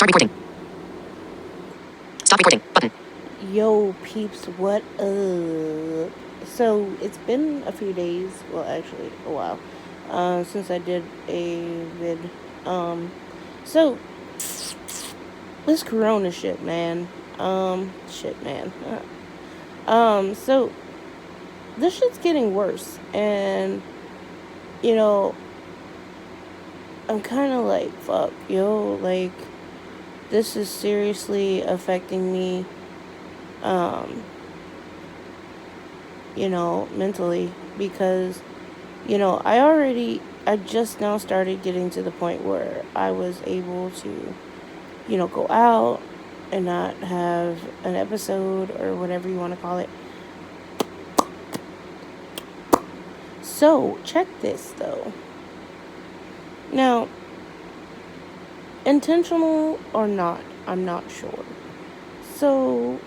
Start recording. Stop recording. Button. Yo, peeps, what up? So, it's been a few days, well, actually, a while, since I did a vid. So, this corona shit, man. Shit, man. So, this shit's getting worse, and, you know, I'm kind of like, fuck, yo, like, this is seriously affecting me, mentally, because, I just now started getting to the point where I was able to, go out and not have an episode or whatever you want to call it. So, check this, though. Now, intentional or not, I'm not sure. So,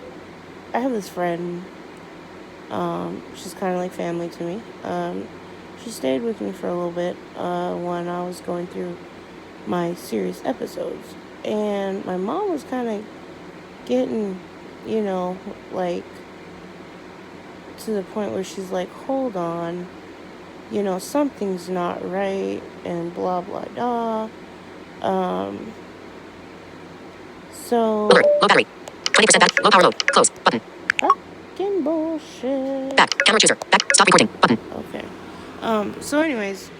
I have this friend. She's kind of like family to me. She stayed with me for a little bit when I was going through my serious episodes. And my mom was kind of getting, like, to the point where she's like, hold on, something's not right, and blah, blah, blah. So... Alert. Low battery. 20% back. Low power load. Close. Button. Fucking bullshit. Back. Camera chooser. Back. Stop recording. Button. Okay. So anyways,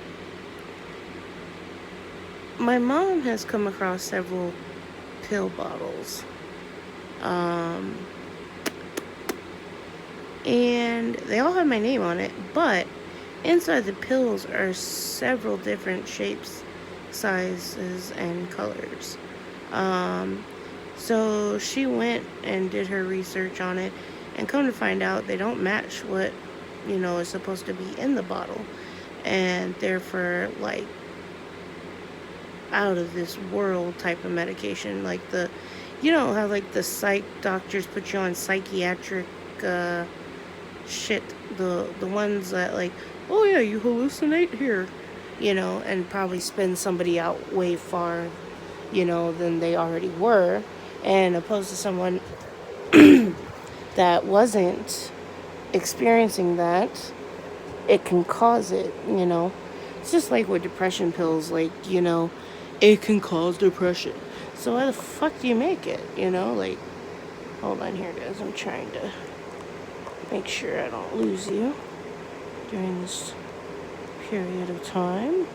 my mom has come across several pill bottles. And they all have my name on it, but inside the pills are several different shapes, sizes, and colors. So she went and did her research on it, and come to find out they don't match what, is supposed to be in the bottle. And they're for, like, out of this world type of medication. Like how, like, the psych doctors put you on psychiatric, shit. The ones that, like, oh yeah, you hallucinate here, and probably spin somebody out way far, than they already were. And opposed to someone that wasn't experiencing that, it can cause it, It's just like with depression pills, like, it can cause depression. So why the fuck do you make it, Like, hold on here, guys. I'm trying to make sure I don't lose you during this period of time.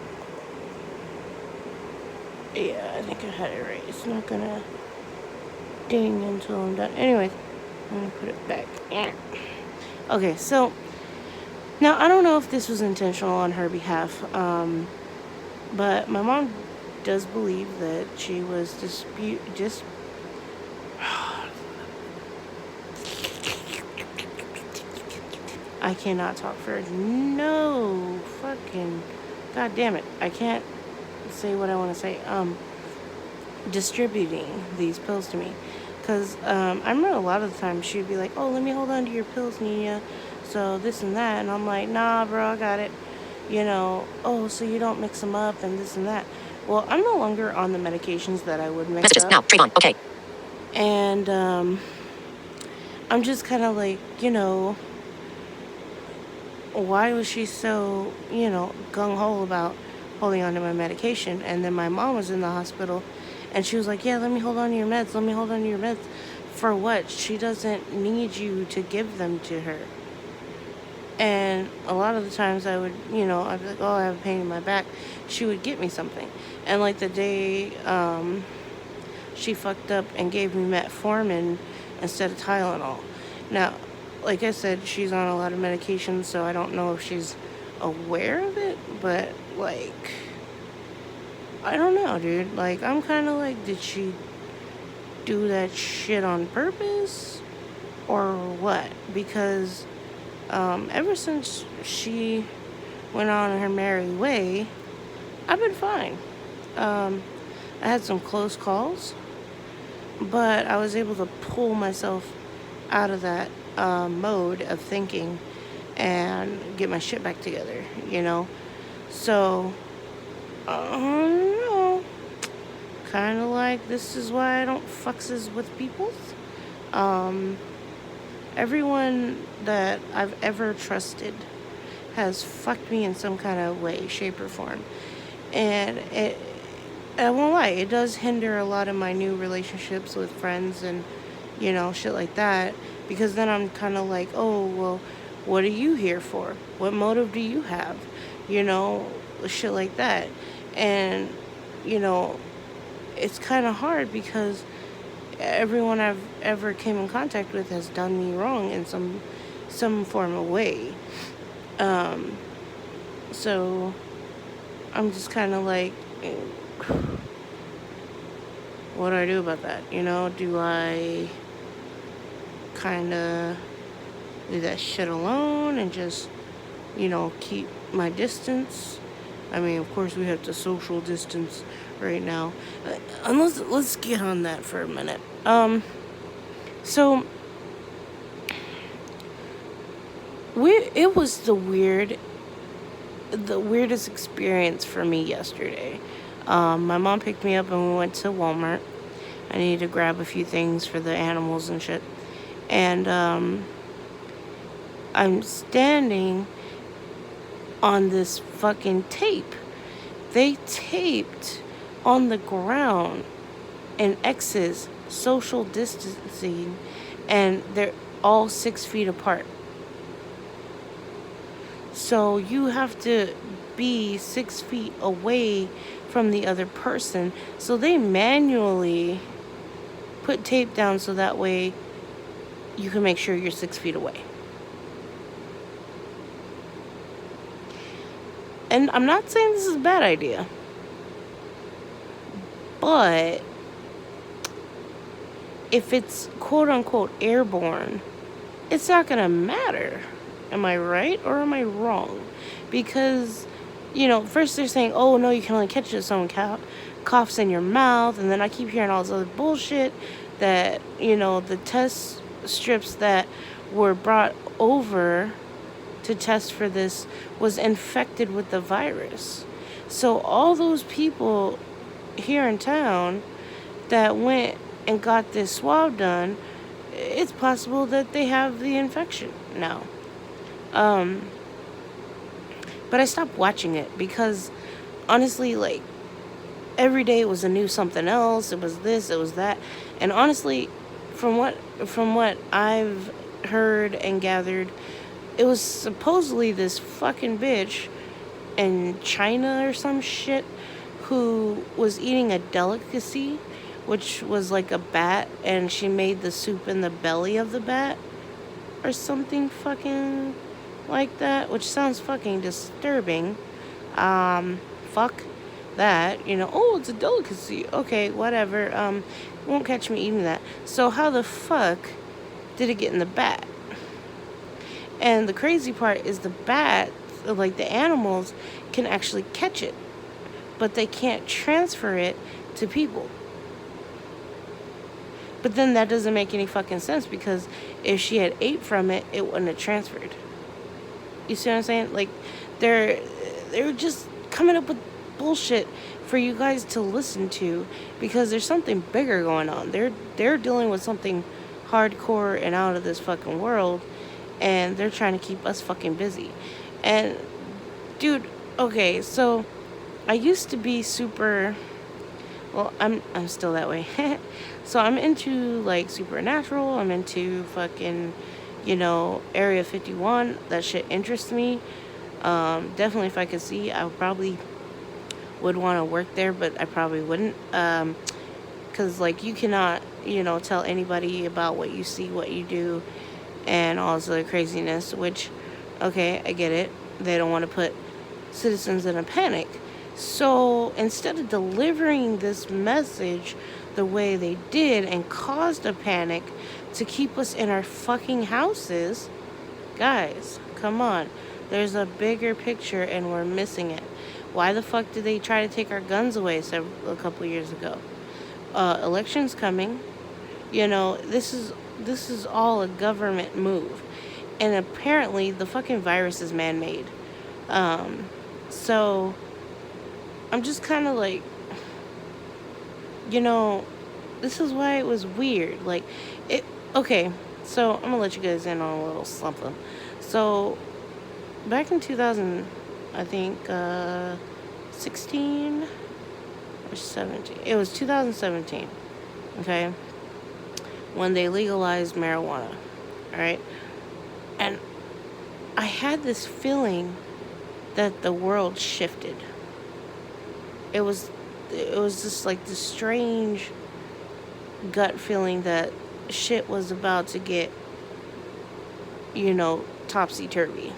Yeah, I think I had it right. It's not gonna ding until I'm done. Anyways, I'm gonna put it back. Yeah. Okay, so now I don't know if this was intentional on her behalf, but my mom does believe that she was I cannot talk for no fucking god damn it. I can't say what I want to say. Distributing these pills to me. Because I remember a lot of the time she'd be like, oh, let me hold on to your pills, Nina. So this and that. And I'm like, nah, bro, I got it. Oh, so you don't mix them up and this and that. Well, I'm no longer on the medications that I would mix Messages. up. Now. Trayvon. Okay. And I'm just kind of like, why was she so, gung-ho about holding on to my medication? And then my mom was in the hospital, and she was like, yeah, let me hold on to your meds. Let me hold on to your meds. For what? She doesn't need you to give them to her. And a lot of the times I would, I'd be like, oh, I have a pain in my back. She would get me something. And like the day she fucked up and gave me metformin instead of Tylenol. Now, like I said, she's on a lot of medications, so I don't know if she's aware of it, but, like, I don't know, dude. Like, I'm kind of like, did she do that shit on purpose or what? Because ever since she went on her merry way, I've been fine. I had some close calls, but I was able to pull myself out of that mode of thinking and get my shit back together, So, I don't know. kind of like, this is why I don't fuckses with people. Um, Everyone that I've ever trusted has fucked me in some kind of way, shape, or form. And I won't lie, it does hinder a lot of my new relationships with friends and, shit like that. Because then I'm kind of like, oh, well, what are you here for? What motive do you have? Shit like that. And, you know, it's kind of hard because everyone I've ever came in contact with has done me wrong in some form of way. Um, so I'm just kind of like, what do I do about that? Do I kind of leave that shit alone and just, keep my distance? I mean, of course, we have to social distance right now. Unless, let's get on that for a minute. So it was the weirdest experience for me yesterday. My mom picked me up and we went to Walmart. I needed to grab a few things for the animals and shit. And I'm standing on this fucking tape. They taped on the ground in X's social distancing, and they're all 6 feet apart. So you have to be 6 feet away from the other person. So they manually put tape down so that way you can make sure you're 6 feet away. And I'm not saying this is a bad idea, but if it's quote unquote airborne, it's not going to matter. Am I right or am I wrong? Because, first they're saying, oh no, you can only catch it if someone coughs in your mouth. And then I keep hearing all this other bullshit that, the test strips that were brought over to test for this was infected with the virus. So all those people here in town that went and got this swab done, it's possible that they have the infection now. But I stopped watching it because honestly, like, every day it was a new something else. It was this, it was that. And honestly, from what I've heard and gathered, it was supposedly this fucking bitch in China or some shit who was eating a delicacy, which was like a bat, and she made the soup in the belly of the bat or something fucking like that, which sounds fucking disturbing. Fuck that, oh, it's a delicacy. Okay, whatever. Won't catch me eating that. So how the fuck did it get in the bat? And the crazy part is the bat, like the animals, can actually catch it, but they can't transfer it to people. But then that doesn't make any fucking sense because if she had ate from it, it wouldn't have transferred. You see what I'm saying? Like, they're just coming up with bullshit for you guys to listen to because there's something bigger going on. They're dealing with something hardcore and out of this fucking world, and they're trying to keep us fucking busy. And dude, okay, so I used to be super, well, I'm still that way. So I'm into like Supernatural, I'm into fucking, Area 51. That shit interests me. Definitely if I could see, I probably would want to work there, but I probably wouldn't. Because like you cannot, tell anybody about what you see, what you do, and all this other craziness, which, okay, I get it. They don't want to put citizens in a panic. So instead of delivering this message the way they did and caused a panic to keep us in our fucking houses, guys, come on. There's a bigger picture and we're missing it. Why the fuck did they try to take our guns away a couple years ago? Elections coming. This is all a government move. And apparently the fucking virus is man-made. So I'm just kind of like, you know, this is why it was weird. Like, it, okay, so I'm gonna let you guys in on a little something. So, back in 2000, I think, 16 or 17, it was 2017, okay, when they legalized marijuana, all right? And I had this feeling that the world shifted. It was, it was just like this strange gut feeling that shit was about to get, topsy-turvy.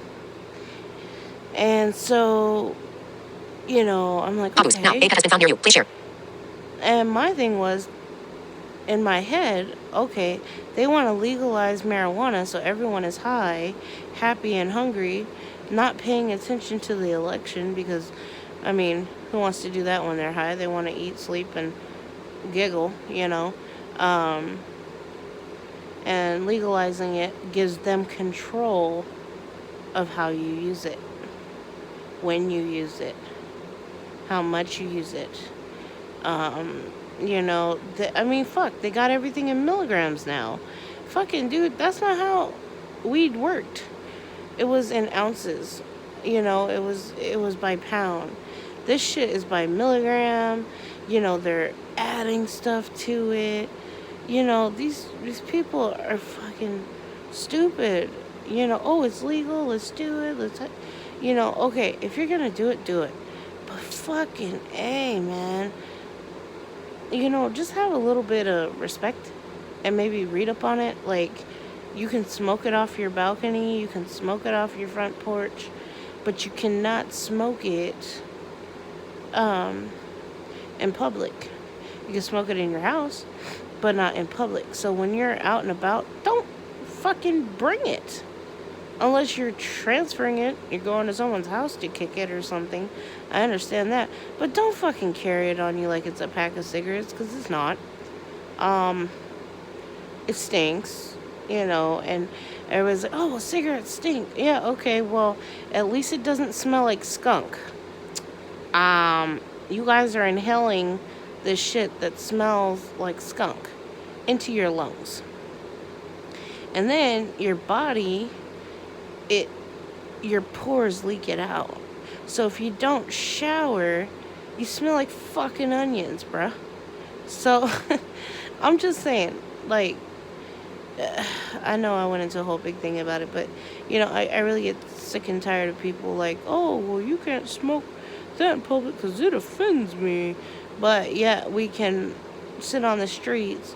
And so, I'm like, Pop boost. Now, okay. a pet has been found near you. Please share. And my thing was, in my head, okay, they want to legalize marijuana so everyone is high, happy, and hungry, not paying attention to the election because, I mean, who wants to do that when they're high? They want to eat, sleep, and giggle, Um, and legalizing it gives them control of how you use it, when you use it, how much you use it. I mean, fuck, they got everything in milligrams now. Fucking dude, that's not how weed worked. It was in ounces. It was by pound. This shit is by milligram. They're adding stuff to it. These people are fucking stupid. Oh, it's legal, let's do it. Okay, if you're gonna do it, do it. But fucking A, man. Just have a little bit of respect and maybe read up on it. Like, you can smoke it off your balcony, you can smoke it off your front porch, but you cannot smoke it in public. You can smoke it in your house, but not in public. So when you're out and about, don't fucking bring it. Unless you're transferring it, you're going to someone's house to kick it or something. I understand that. But don't fucking carry it on you like it's a pack of cigarettes, because it's not. It stinks, and everybody's like, oh, well, cigarettes stink. Yeah, okay, well, at least it doesn't smell like skunk. You guys are inhaling this shit that smells like skunk into your lungs. And then your body, your pores leak it out. So if you don't shower, you smell like fucking onions, bruh. So I'm just saying, like, I know I went into a whole big thing about it, but I really get sick and tired of people like, oh, well, you can't smoke that in public because it offends me. But yeah, we can sit on the streets,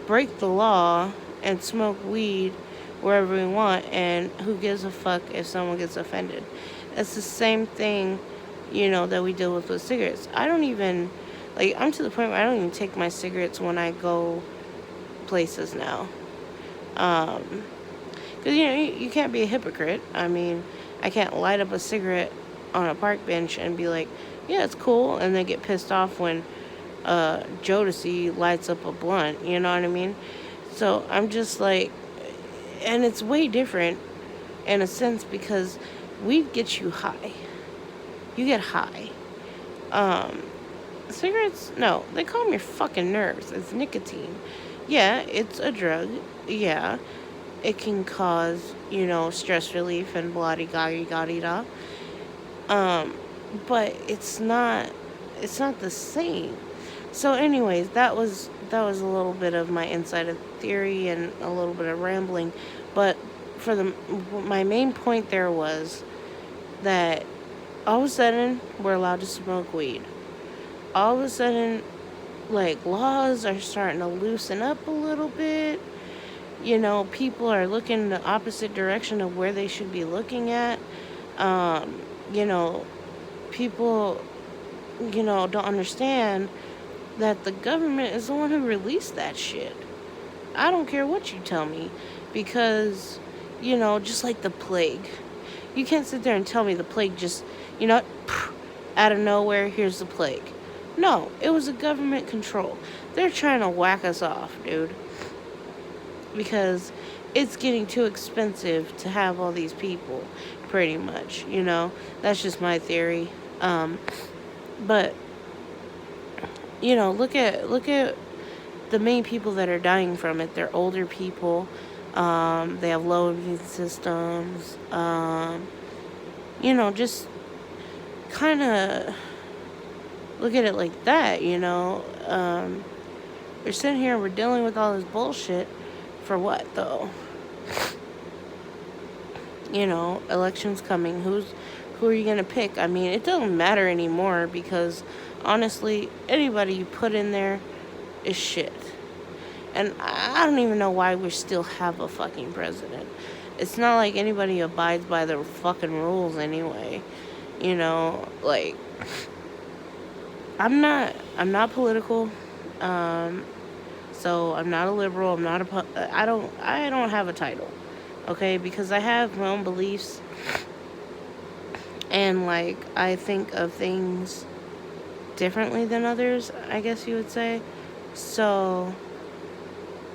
break the law, and smoke weed wherever we want, and who gives a fuck if someone gets offended? It's the same thing, that we deal with cigarettes. I don't even, like, I'm to the point where I don't even take my cigarettes when I go places now. Because, you can't be a hypocrite. I mean, I can't light up a cigarette on a park bench and be like, yeah, it's cool, and then get pissed off when Jodeci lights up a blunt, you know what I mean? So I'm just like, and it's way different in a sense because weed gets you high. You get high. Cigarettes, no, they calm your fucking nerves. It's nicotine. Yeah, it's a drug. Yeah, it can cause, stress relief and blah-de-ga-de-ga-de-da. But it's not the same. So anyways, that was a little bit of my insider theory and a little bit of rambling, but my main point there was that all of a sudden we're allowed to smoke weed. All of a sudden, like, laws are starting to loosen up a little bit. People are looking the opposite direction of where they should be looking at. People, don't understand that the government is the one who released that shit. I don't care what you tell me, because, just like the plague. You can't sit there and tell me the plague just, out of nowhere, here's the plague. No, it was a government control. They're trying to whack us off, dude. Because it's getting too expensive to have all these people, pretty much, That's just my theory. But look at the main people that are dying from it. They're older people. They have low immune systems. Just kind of look at it like that. We're sitting here, we're dealing with all this bullshit for what though? Elections coming. Who are you gonna pick? I mean, it doesn't matter anymore because honestly, anybody you put in there is shit. And I don't even know why we still have a fucking president. It's not like anybody abides by the fucking rules anyway. Like I'm not political. So I'm not a liberal. I don't have a title. Okay? Because I have my own beliefs and like I think of things differently than others, I guess you would say. So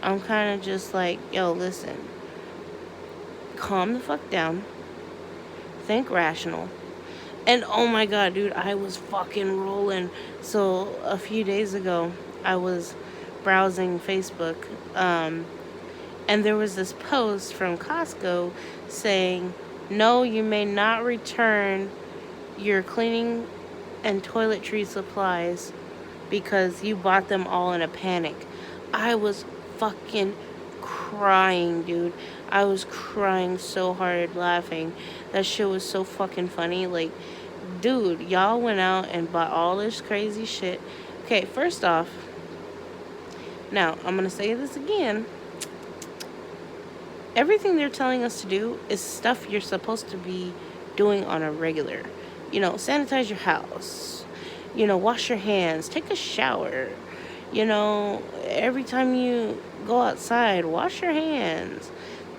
I'm kind of just like, yo, listen, calm the fuck down, think rational. And oh my god, dude, I was fucking rolling. So a few days ago, I was browsing Facebook, and there was this post from Costco saying, no, you may not return your cleaning and toiletry supplies because you bought them all in a panic. I was fucking crying, dude. I was crying so hard laughing. That shit was so fucking funny. Like, dude, y'all went out and bought all this crazy shit. Okay, first off, now I'm gonna say this again. Everything they're telling us to do is stuff you're supposed to be doing on a regular. Sanitize your house. Wash your hands. Take a shower. Every time you go outside, wash your hands.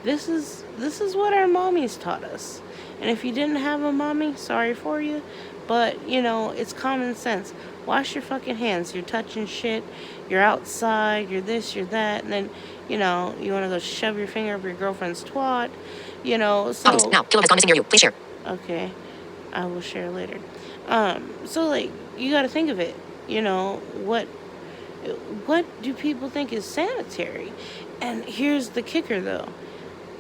This is what our mommies taught us. And if you didn't have a mommy, sorry for you. But, it's common sense. Wash your fucking hands. You're touching shit. You're outside. You're this, you're that. And then, you want to go shove your finger up your girlfriend's twat. Audience. So... Now, Kilo has gone missing near you. Please share. Okay. I will share later. So, like, you got to think of it. What do people think is sanitary? And here's the kicker, though.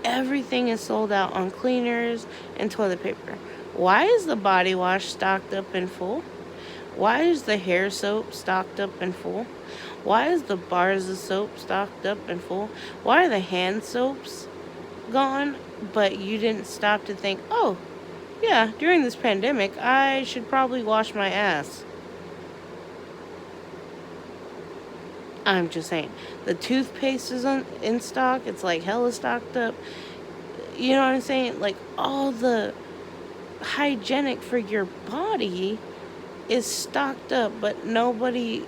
Everything is sold out on cleaners and toilet paper. Why is the body wash stocked up and full? Why is the hair soap stocked up and full? Why is the bars of soap stocked up and full? Why are the hand soaps gone, but you didn't stop to think, oh, yeah, during this pandemic, I should probably wash my ass? I'm just saying. The toothpaste is in stock. It's like hella stocked up. You know what I'm saying? Like, all the hygienic for your body is stocked up, but nobody,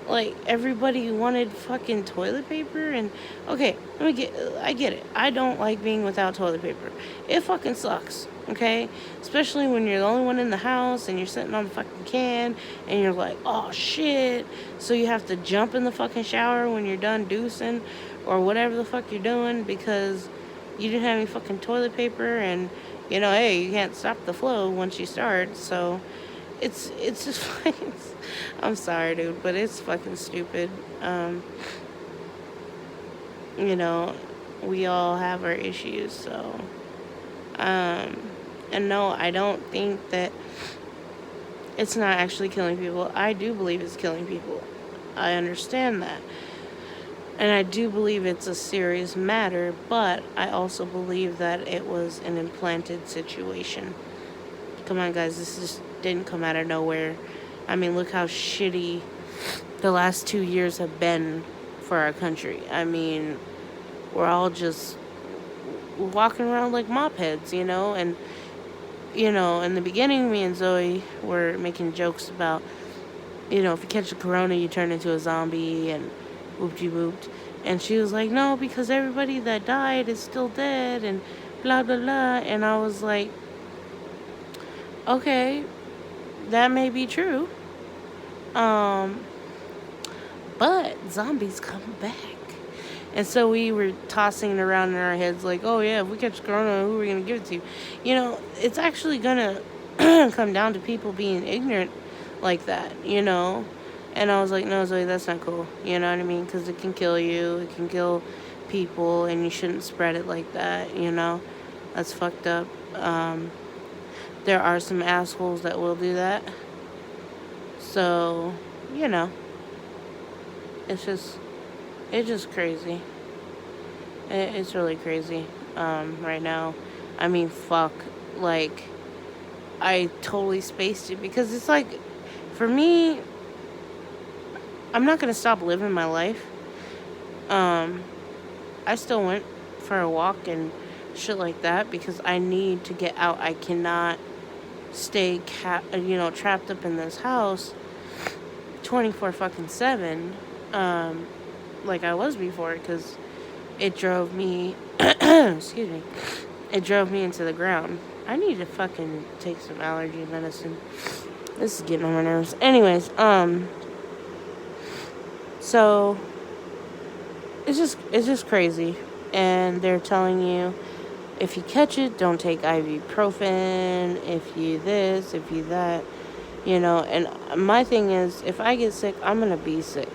like, everybody wanted fucking toilet paper. And okay, I get it. I don't like being without toilet paper. It fucking sucks. Okay, especially when you're the only one in the house and you're sitting on the fucking can and you're like, oh shit, so you have to jump in the fucking shower when you're done deucing or whatever the fuck you're doing because you didn't have any fucking toilet paper. And hey, you can't stop the flow once you start. So it's just fucking, I'm sorry, dude, but it's fucking stupid. We all have our issues. So and no, I don't think that it's not actually killing people. I do believe it's killing people. I understand that. And I do believe it's a serious matter, but I also believe that it was an implanted situation. Come on, guys, this just didn't come out of nowhere. I mean, look how shitty the last 2 years have been for our country. I mean, we're all just walking around like mop heads, and in the beginning, me and Zoe were making jokes about, if you catch the corona, you turn into a zombie and whoop-de-whooped. And she was like, no, because everybody that died is still dead and blah, blah, blah. And I was like, okay, that may be true. But zombies come back. And so we were tossing it around in our heads like, oh yeah, if we catch corona, who are we going to give it to? It's actually going to come down to people being ignorant like that, And I was like, no, Zoe, that's not cool. You know what I mean? Because it can kill you. It can kill people. And you shouldn't spread it like that, you know? That's fucked up. There are some assholes that will do that. So, you know, it's just crazy. It's really crazy right now. I mean, fuck. Like, I totally spaced it because it's like, for me, I'm not going to stop living my life. I still went for a walk and shit like that because I need to get out. I cannot stay trapped up in this house 24 fucking 7 like I was before, because it drove me excuse me, it drove me into the ground. I need to fucking take some allergy medicine. This is getting on my nerves. Anyways, so it's just crazy. And they're telling you, if you catch it, don't take ibuprofen, if you this, if you that, you know. And my thing is, if I get sick, I'm gonna be sick.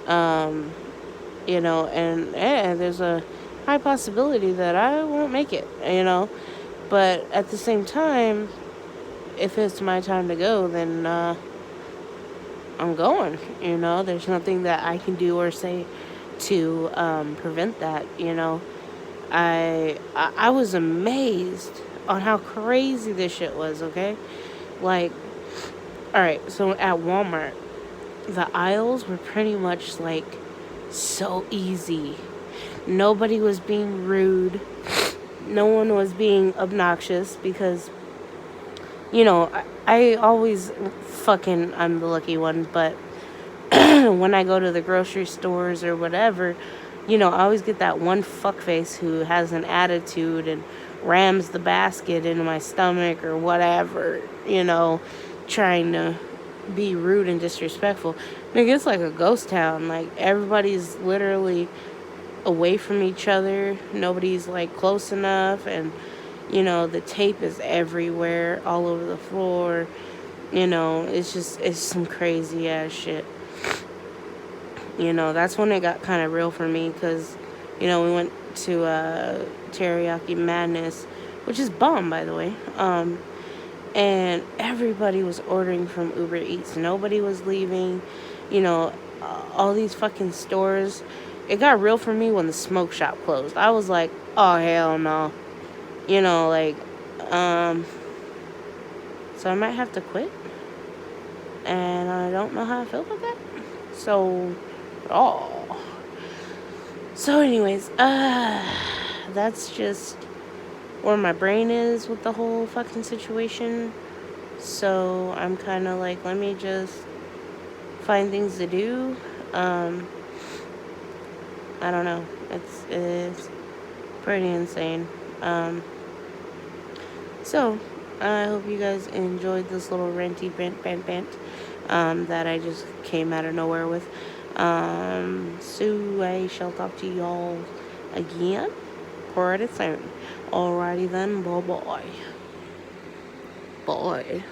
You know, and there's a high possibility that I won't make it, you know. But at the same time, if it's my time to go, then I'm going, you know. There's nothing that I can do or say to prevent that, you know. I was amazed on how crazy this shit was, okay? Like, alright, so at Walmart, the aisles were pretty much like so easy. Nobody was being rude. No one was being obnoxious because, you know, I always I'm the lucky one, but when I go to the grocery stores or whatever, you know, I always get that one fuckface who has an attitude and rams the basket into my stomach or whatever, you know, trying to be rude and disrespectful. Nigga, it's like a ghost town. Like, everybody's literally away from each other. Nobody's, like, close enough. And, you know, the tape is everywhere, all over the floor. You know, it's some crazy ass shit. You know, that's when it got kind of real for me because, you know, we went to Teriyaki Madness, which is bomb, by the way. And everybody was ordering from Uber Eats. Nobody was leaving. You know, all these fucking stores. It got real for me when the smoke shop closed. I was like, oh, hell no. You know, like, so I might have to quit. And I don't know how I feel about that. So, So anyways, that's just where my brain is with the whole fucking situation. So I'm kind of like, let me just find things to do. I don't know. It's pretty insane. So I hope you guys enjoyed this little ranty bant that I just came out of nowhere with. So I shall talk to y'all again pretty soon. Alrighty then, bye. Bye.